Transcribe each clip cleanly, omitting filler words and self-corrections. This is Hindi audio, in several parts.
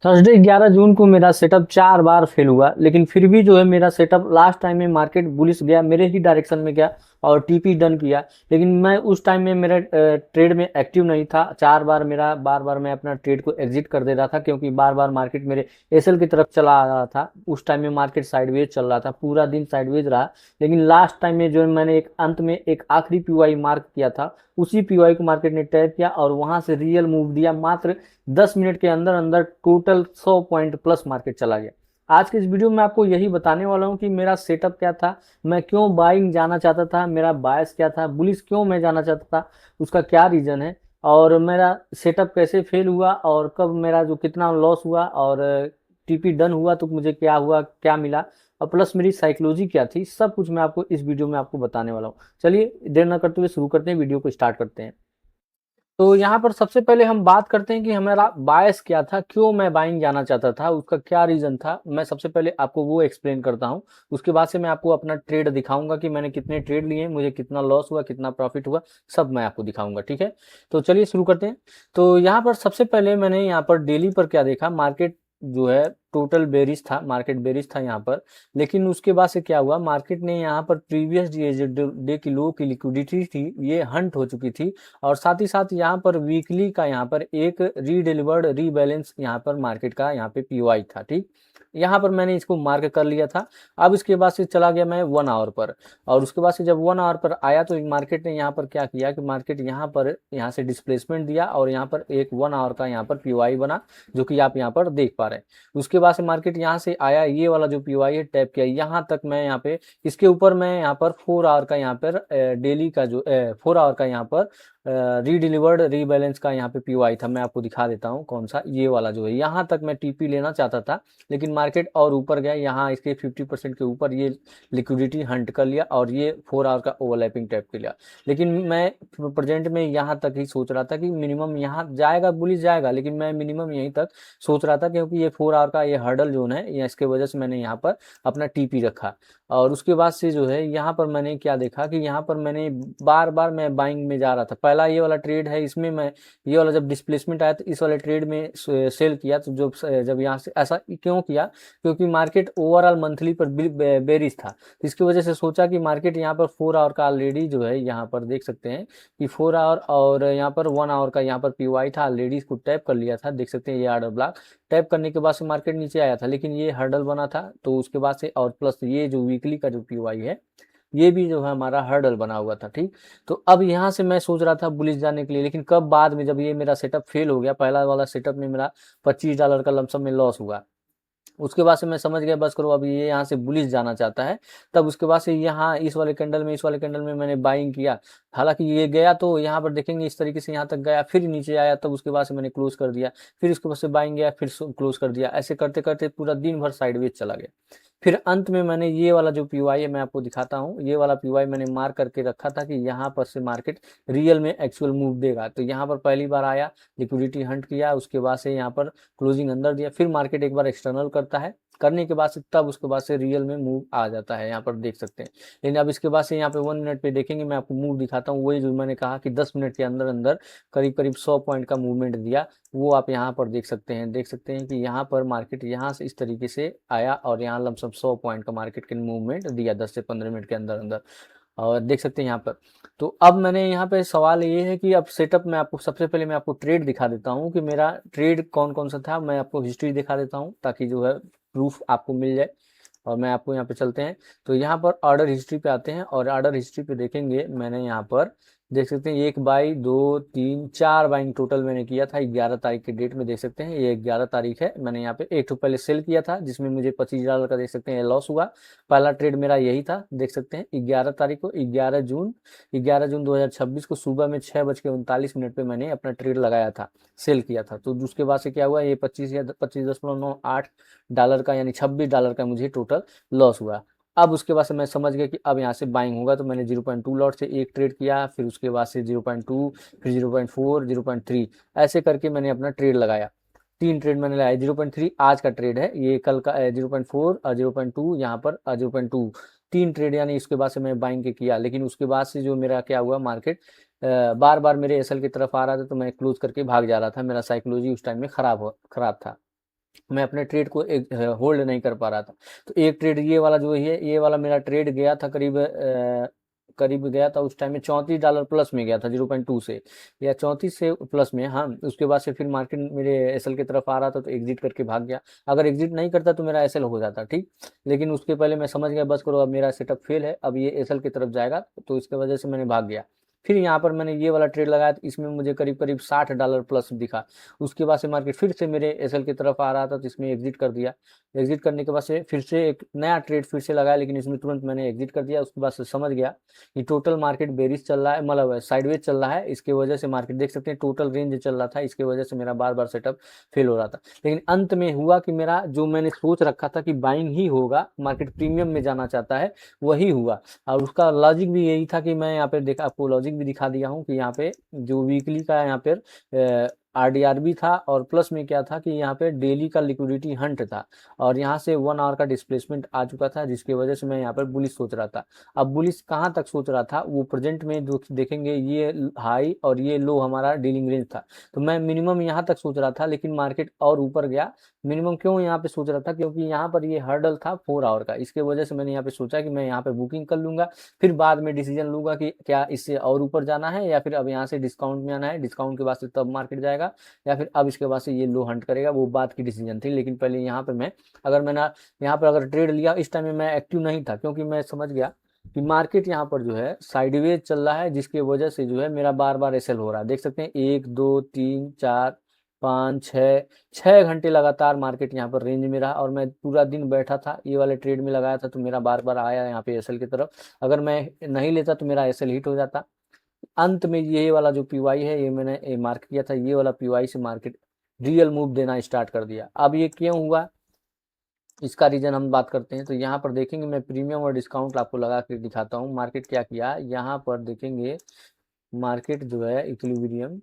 थर्सडे 11 जून को मेरा सेटअप 4 बार फेल हुआ, लेकिन फिर भी जो है मेरा सेटअप लास्ट टाइम में मार्केट बुलिश गया, मेरे ही डायरेक्शन में गया और टीपी डन किया। लेकिन मैं उस टाइम में मेरा ट्रेड में एक्टिव नहीं था। 4 बार मेरा बार बार मैं अपना ट्रेड को एग्जिट कर दे रहा था, क्योंकि बार बार मार्केट मेरे एसएल की तरफ चला आ रहा था। उस टाइम में मार्केट साइडवेज चल रहा था, पूरा दिन साइडवेज रहा। लेकिन लास्ट टाइम में जो है मैंने एक अंत में एक आखिरी पीवाई मार्क किया था, उसी पीवाई को मार्केट ने टैप किया और वहां से रियल मूव दिया। मात्र 10 मिनट के अंदर अंदर टोटल 100 पॉइंट प्लस मार्केट चला गया। आज के इस वीडियो में आपको यही बताने वाला हूं कि मेरा सेटअप क्या था, मैं क्यों बाइंग जाना चाहता था, मेरा बायस क्या था, बुलिस क्यों मैं जाना चाहता था, उसका क्या रीजन है, और मेरा सेटअप कैसे फेल हुआ और कब मेरा जो कितना लॉस हुआ, और टीपी डन हुआ तो मुझे क्या हुआ, क्या मिला, और प्लस मेरी साइकोलॉजी क्या थी, सब कुछ मैं आपको इस वीडियो में आपको बताने वाला हूँ। चलिए देर न करते हुए शुरू करते हैं, वीडियो को स्टार्ट करते हैं। तो यहाँ पर सबसे पहले हम बात करते हैं कि हमारा बायस क्या था, क्यों मैं बाइंग जाना चाहता था, उसका क्या रीजन था। मैं सबसे पहले आपको वो एक्सप्लेन करता हूँ। उसके बाद से मैं आपको अपना ट्रेड दिखाऊंगा कि मैंने कितने ट्रेड लिए, मुझे कितना लॉस हुआ, कितना प्रॉफिट हुआ, सब मैं आपको दिखाऊंगा। ठीक है, तो चलिए शुरू करते हैं। तो यहाँ पर सबसे पहले मैंने यहाँ पर डेली पर क्या देखा, मार्केट जो है टोटल बेरिश था, मार्केट बेरिश था यहाँ पर। लेकिन उसके बाद से क्या हुआ, मार्केट ने यहाँ पर प्रीवियस डे की लो की लिक्विडिटी थी, ये हंट हो चुकी थी। और साथ ही साथ यहाँ पर वीकली का यहाँ पर एक रीडिलीवर्ड रीबैलेंस यहाँ पर मार्केट का यहाँ पे पीओआई था। ठीक, यहाँ पर मैंने इसको मार्क कर लिया था। अब इसके बाद से चला गया मैं 1 आवर पर, और उसके बाद से जब 1 आवर पर आया तो मार्केट ने यहाँ पर क्या किया कि मार्केट यहाँ पर यहाँ से डिस्प्लेसमेंट दिया और यहाँ पर एक 1 आवर का यहाँ पर पीओआई बना, जो कि आप यहाँ पर देख पा रहे हैं। उसके बाद से मार्केट यहाँ से आया, ये वाला जो पीओआई है टैप किया यहाँ तक, मैं यहाँ पे इसके ऊपर मैं यहाँ पर 4 आवर का यहाँ पर डेली का जो 4 आवर का यहाँ पर रीडिलीवर्ड रीबैलेंस का यहाँ पे पीओआई था। मैं आपको दिखा देता हूँ कौन सा, ये वाला जो है, यहाँ तक मैं टीपी लेना चाहता था। लेकिन मार्केट और ऊपर गया, यहाँ इसके 50% के ऊपर ये लिक्विडिटी हंट कर लिया और ये 4 आवर का ओवरलैपिंग टैप कर लिया। लेकिन मैं प्रेजेंट में यहाँ तक ही सोच रहा था कि मिनिमम यहाँ जाएगा, बुलिस जाएगा, लेकिन मैं मिनिमम यहीं तक सोच रहा था, क्योंकि ये 4 आवर का ये हर्डल जोन है, या इसके वजह से मैंने यहाँ पर अपना टीपी रखा। और उसके बाद से जो है यहाँ पर मैंने क्या देखा कि यहाँ पर मैंने बार बार मैं बाइंग में जा रहा था। पहला ये वाला ट्रेड है, इसमें मैं ये वाला जब डिस्प्लेसमेंट आया तो इस वाले ट्रेड में सेल किया। तो जब यहाँ से ऐसा क्यों किया, क्योंकि मार्केट ओवरऑल मंथली पर बेरिश था, तो इसकी वजह से सोचा कि मार्केट यहाँ पर 4 आवर का ऑलरेडी जो है, यहाँ पर देख सकते हैं कि 4 आवर और यहाँ पर 1 आवर का यहाँ पर पीवाई था, ऑलरेडी इसको टैप कर लिया था। देख सकते हैं ये ऑर्डर ब्लॉक टैप करने के बाद से मार्केट नीचे आया था, लेकिन ये हर्डल बना था। तो उसके बाद से और प्लस ये जो वीकली का जो पीवाई है, ये भी जो है हमारा हर्डल बना हुआ था। ठीक, तो अब यहाँ से मैं सोच रहा था बुलिस जाने के लिए, लेकिन कब, बाद में जब ये मेरा सेटअप फेल हो गया, पहला वाला सेटअप में मेरा $25 का लमसम में लॉस हुआ। उसके बाद से मैं समझ गया बस करो, अब ये यहाँ से बुलिस जाना चाहता है। तब उसके बाद से यहाँ इस वाले कैंडल में मैंने बाइंग किया। हालांकि ये गया तो यहाँ पर देखेंगे इस तरीके से यहाँ तक गया, फिर नीचे आया, तब उसके बाद से मैंने क्लोज कर दिया। फिर उसके बाद से बाइंग गया, फिर क्लोज कर दिया। ऐसे करते करते पूरा दिन भर साइडवेज चला गया। फिर अंत में मैंने ये वाला जो पीवाई है, मैं आपको दिखाता हूँ, ये वाला पीवाई मैंने मार्क करके रखा था कि यहाँ पर से मार्केट रियल में एक्चुअल मूव देगा। तो यहाँ पर पहली बार आया, लिक्विडिटी हंट किया, उसके बाद से यहाँ पर क्लोजिंग अंदर दिया, फिर मार्केट एक बार एक्सटर्नल करता है, करने के बाद से तब उसके बाद से रियल में मूव आ जाता है, यहाँ पर देख सकते हैं। लेकिन अब इसके बाद से यहाँ पे 1 मिनट पे देखेंगे, मैं आपको मूव दिखाता हूँ। वही जो मैंने कहा कि 10 मिनट के अंदर अंदर करीब करीब 100 पॉइंट का मूवमेंट दिया, वो आप यहाँ पर देख सकते हैं। देख सकते हैं कि यहाँ पर मार्केट यहाँ से इस तरीके से आया और यहाँ लमसम 100 पॉइंट का मार्केट के मूवमेंट दिया 10 से 15 मिनट के अंदर अंदर। और देख सकते हैं यहाँ पर। तो अब मैंने यहाँ पे सवाल ये है कि अब सेटअप में आपको सबसे पहले मैं आपको ट्रेड दिखा देता हूँ कि मेरा ट्रेड कौन कौन सा था। मैं आपको हिस्ट्री दिखा देता हूँ ताकि जो है प्रूफ आपको मिल जाए। और मैं आपको यहाँ पे चलते हैं, तो यहाँ पर ऑर्डर हिस्ट्री पे आते हैं, और ऑर्डर हिस्ट्री पे देखेंगे मैंने यहाँ पर देख सकते हैं 1 बाई 2 3 4 बाइंग टोटल मैंने किया था 11 तारीख के डेट में। देख सकते हैं ये 11 तारीख है। मैंने यहाँ पे एक तो पहले सेल किया था जिसमें मुझे $25 का देख सकते हैं लॉस हुआ। पहला ट्रेड मेरा यही था, देख सकते हैं 11 तारीख को, 11 जून 2026 को सुबह में 6:39 पे मैंने अपना ट्रेड लगाया था, सेल किया था। तो उसके बाद से क्या हुआ, ये 25.98 का यानी $26 का मुझे टोटल लॉस हुआ। अब उसके बाद से मैं समझ गया कि अब यहाँ से बाइंग होगा, तो मैंने 0.2 लॉट से एक ट्रेड किया, फिर उसके बाद से 0.2, फिर 0.4, 0.3, ऐसे करके मैंने अपना ट्रेड लगाया। 3 ट्रेड मैंने लगाया। 0.3 आज का ट्रेड है, ये कल का 0.4 और 0.2 यहाँ पर 0.2, 3 ट्रेड यानी इसके बाद से मैं बाइंग के किया। लेकिन उसके बाद से जो मेरा क्या हुआ, मार्केट बार बार मेरे एसएल की तरफ आ रहा था, तो मैं क्लोज करके भाग जा रहा था। मेरा साइकोलॉजी उस टाइम में खराब था। मैं अपने ट्रेड को एक होल्ड नहीं कर पा रहा था। तो एक ट्रेड ये वाला जो है, ये वाला मेरा ट्रेड गया था करीब करीब गया था उस टाइम में $34 प्लस में गया था 0.2 से, या 34 से प्लस में। हाँ, उसके बाद से फिर मार्केट मेरे एसएल की तरफ आ रहा था तो एग्जिट करके भाग गया। अगर एग्जिट नहीं करता तो मेरा एसएल हो जाता, ठीक। लेकिन उसके पहले मैं समझ गया बस करो अब मेरा सेटअप फेल है, अब ये एसएल की तरफ जाएगा, तो इसके वजह से मैंने भाग गया। फिर यहाँ पर मैंने ये वाला ट्रेड लगाया तो इसमें मुझे करीब करीब $60 प्लस दिखा। उसके बाद से मार्केट फिर से मेरे एसएल की तरफ आ रहा था तो इसमें एग्जिट कर दिया। एग्जिट करने के बाद से फिर से एक नया ट्रेड फिर से लगाया, लेकिन इसमें तुरंत मैंने एग्जिट कर दिया। उसके बाद से समझ गया कि टोटल मार्केट बेरिश चल रहा है, मतलब साइडवेज चल रहा है। इसके वजह से मार्केट देख सकते हैं टोटल रेंज चल रहा था, इसके वजह से मेरा बार बार सेटअप फेल हो रहा था। लेकिन अंत में हुआ कि मेरा जो मैंने सोच रखा था कि बाइंग ही होगा, मार्केट प्रीमियम में जाना चाहता है, वही हुआ। और उसका लॉजिक भी यही था कि मैं यहाँ पे देखा, आपको लॉजिक भी दिखा दिया हूँ कि यहाँ पे जो वीकली का यहाँ पे आरडीआर भी था, और प्लस में क्या था कि यहाँ पे डेली का लिक्विडिटी हंट था, और यहाँ से 1 आवर का डिस्प्लेसमेंट आ चुका था, जिसकी वजह से मैं यहाँ पर बुलिश सोच रहा था। अब बुलिश कहाँ तक सोच रहा था, वो प्रेजेंट में जो देखेंगे ये हाई और ये लो हमारा डीलिंग रेंज था, तो मैं मिनिमम यहाँ तक सोच रहा था, लेकिन मार्केट और ऊपर गया। मिनिमम क्यों यहाँ पे सोच रहा था, क्योंकि यहाँ पर ये हर्डल था 4 आवर का, इसके वजह से मैंने यहाँ पे सोचा कि मैं यहाँ पे बुकिंग कर लूंगा, फिर बाद में डिसीजन लूंगा कि क्या इससे और ऊपर जाना है या फिर अब यहाँ से डिस्काउंट में आना है, डिस्काउंट के बाद से तब मार्केट जाएगा, या फिर अब इसके बाद से ये लो हंट करेगा, वो बात की डिसीजन थी। लेकिन पहले यहाँ पे मैं, अगर मैंने यहाँ पर अगर ट्रेड लिया, इस टाइम में मैं एक्टिव नहीं था, क्योंकि मैं समझ गया कि मार्केट यहाँ पर जो है साइडवेज चल रहा है, जिसकी वजह से जो है मेरा बार बार एसएल हो रहा है। देख सकते हैं 1 2 3 4 5 6 6 घंटे लगातार मार्केट यहाँ पर रेंज में रहा, और मैं पूरा दिन बैठा था, ये वाले ट्रेड में लगाया था, तो मेरा बार बार आया यहाँ पे एसएल की तरफ। अगर मैं नहीं लेता तो मेरा एसएल हिट हो जाता। अंत में ये वाला जो पीवाई है, ये मैंने मार्क किया था, ये वाला पीवाई से मार्केट रियल मूव देना स्टार्ट कर दिया। अब ये क्यों हुआ, इसका रीजन हम बात करते हैं। तो यहाँ पर देखेंगे, मैं प्रीमियम और डिस्काउंट आपको लगा के दिखाता हूँ मार्केट क्या किया। यहाँ पर देखेंगे मार्केट जो है इक्विलिब्रियम,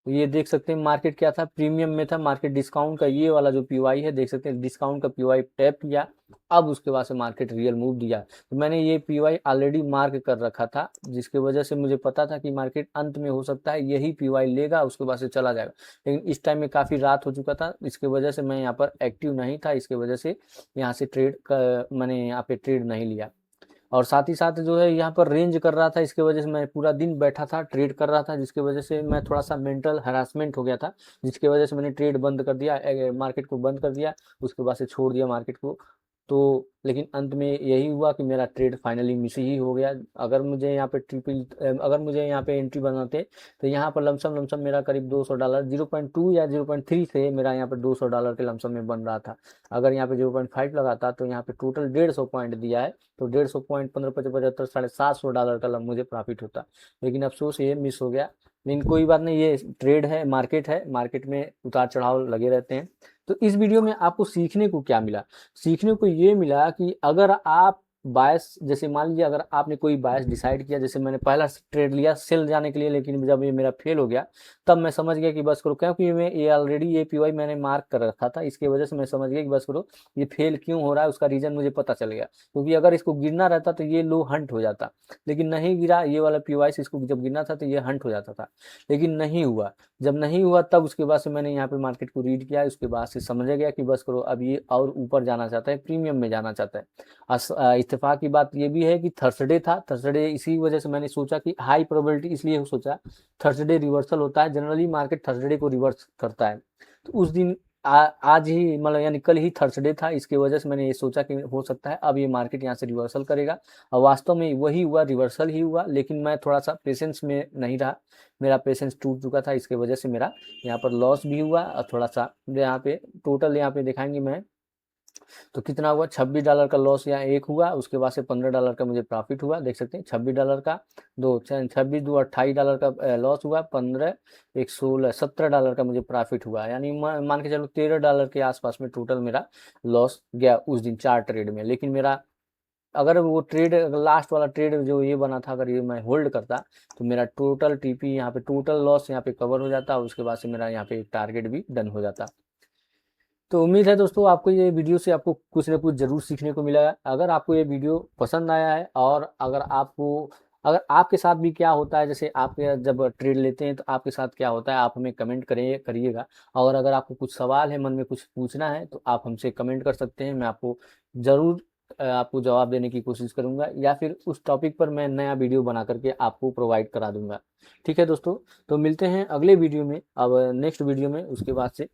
तो ये देख सकते हैं मार्केट क्या था, प्रीमियम में था मार्केट। डिस्काउंट का ये वाला जो पीवाई है, देख सकते हैं डिस्काउंट का पीवाई टैप किया, अब उसके बाद से मार्केट रियल मूव दिया। तो मैंने ये पीवाई ऑलरेडी मार्क कर रखा था, जिसकी वजह से मुझे पता था कि मार्केट अंत में हो सकता है यही पीवाई लेगा, उसके बाद से चला जाएगा। लेकिन इस टाइम में काफ़ी रात हो चुका था, इसकी वजह से मैं यहाँ पर एक्टिव नहीं था, इसकी वजह से यहाँ से ट्रेड मैंने यहाँ पे ट्रेड नहीं लिया। और साथ ही साथ जो है यहाँ पर रेंज कर रहा था, इसके वजह से मैं पूरा दिन बैठा था, ट्रेड कर रहा था, जिसकी वजह से मैं थोड़ा सा मेंटल हरासमेंट हो गया था, जिसकी वजह से मैंने ट्रेड बंद कर दिया, मार्केट को बंद कर दिया, उसके बाद से छोड़ दिया मार्केट को। तो लेकिन अंत में यही हुआ कि मेरा ट्रेड फाइनली मिस ही हो गया। अगर मुझे यहाँ पे अगर मुझे यहाँ पे एंट्री बनाते तो यहाँ पर लमसम लमसम मेरा करीब $200, 0.2 या 0.3 से मेरा यहाँ पर $200 के लमसम में बन रहा था। अगर यहाँ पे 0.5 लगाता तो यहाँ पे टोटल 150 पॉइंट दिया है, तो 150 पॉइंट 15 75 $750 का मुझे प्रॉफिट होता। लेकिन अफसोस ये मिस हो गया। लेकिन कोई बात नहीं, ये ट्रेड है, मार्केट है, मार्केट में उतार चढ़ाव लगे रहते हैं। तो इस वीडियो में आपको सीखने को क्या मिला, सीखने को ये मिला कि अगर आप बायस, जैसे मान लीजिए अगर आपने कोई बायस डिसाइड किया, जैसे मैंने पहला ट्रेड लिया सेल जाने के लिए, लेकिन जब ये मेरा फेल हो गया तब मैं समझ गया कि बस करो, क्योंकि मैं ये ऑलरेडी ये पीवाई मैंने मार्क कर रखा था, इसकी वजह से मैं समझ गया कि बस करो ये फेल क्यों हो रहा है, उसका रीजन मुझे पता चल गया। क्योंकि अगर इसको गिरना रहता तो ये लो हंट हो जाता, लेकिन नहीं गिरा ये वाला पीवाई से, इसको जब गिरना था तो ये हंट हो जाता था, लेकिन नहीं हुआ। जब नहीं हुआ तब उसके बाद से मैंने यहाँ पे मार्केट को रीड किया, उसके बाद से समझ गया कि बस करो अब ये और ऊपर जाना चाहता है, प्रीमियम में जाना चाहता है। इत्तेफाक की बात ये भी है कि थर्सडे था, थर्सडे इसी वजह से मैंने सोचा कि हाई प्रोबेबिलिटी, इसलिए सोचा थर्सडे रिवर्सल होता है, जनरली मार्केट थर्सडे को रिवर्स करता है। तो उस दिन आज ही मतलब यानी कल ही थर्सडे था, इसकी वजह से मैंने ये सोचा कि हो सकता है अब ये मार्केट यहाँ से रिवर्सल करेगा, और वास्तव में वही हुआ, रिवर्सल ही हुआ। लेकिन मैं थोड़ा सा पेशेंस में नहीं रहा, मेरा पेशेंस टूट चुका था, इसकी वजह से मेरा यहाँ पर लॉस भी हुआ। और थोड़ा सा यहाँ पे टोटल यहाँ पे दिखाएंगे मैं, तो कितना हुआ, $26 का लॉस यहाँ एक हुआ, उसके बाद से $15 का मुझे प्रॉफिट हुआ। देख सकते हैं $26 का, दो 26 दो $28 का लॉस हुआ, 15 एक 16 $17 का मुझे प्रॉफिट हुआ। यानी मान के चलो $13 के आसपास में टोटल मेरा लॉस गया उस दिन 4 ट्रेड में। लेकिन मेरा अगर वो ट्रेड, लास्ट वाला ट्रेड जो ये बना था, अगर ये मैं होल्ड करता तो मेरा टोटल टीपी यहाँ पे, टोटल लॉस यहाँ पे कवर हो जाता, उसके बाद से मेरा यहाँ पे एक टारगेट भी डन हो जाता। तो उम्मीद है दोस्तों आपको ये वीडियो से आपको कुछ ना कुछ ज़रूर सीखने को मिला है। अगर आपको ये वीडियो पसंद आया है, और अगर आपको अगर आपके साथ भी क्या होता है, जैसे आप जब ट्रेड लेते हैं तो आपके साथ क्या होता है, आप हमें कमेंट करिएगा। और अगर आपको कुछ सवाल है, मन में कुछ पूछना है, तो आप हमसे कमेंट कर सकते हैं। मैं आपको ज़रूर आपको जवाब देने की कोशिश करूंगा, या फिर उस टॉपिक पर मैं नया वीडियो बना करके आपको प्रोवाइड करा दूंगा। ठीक है दोस्तों, तो मिलते हैं अगले वीडियो में, अब नेक्स्ट वीडियो में उसके बाद से।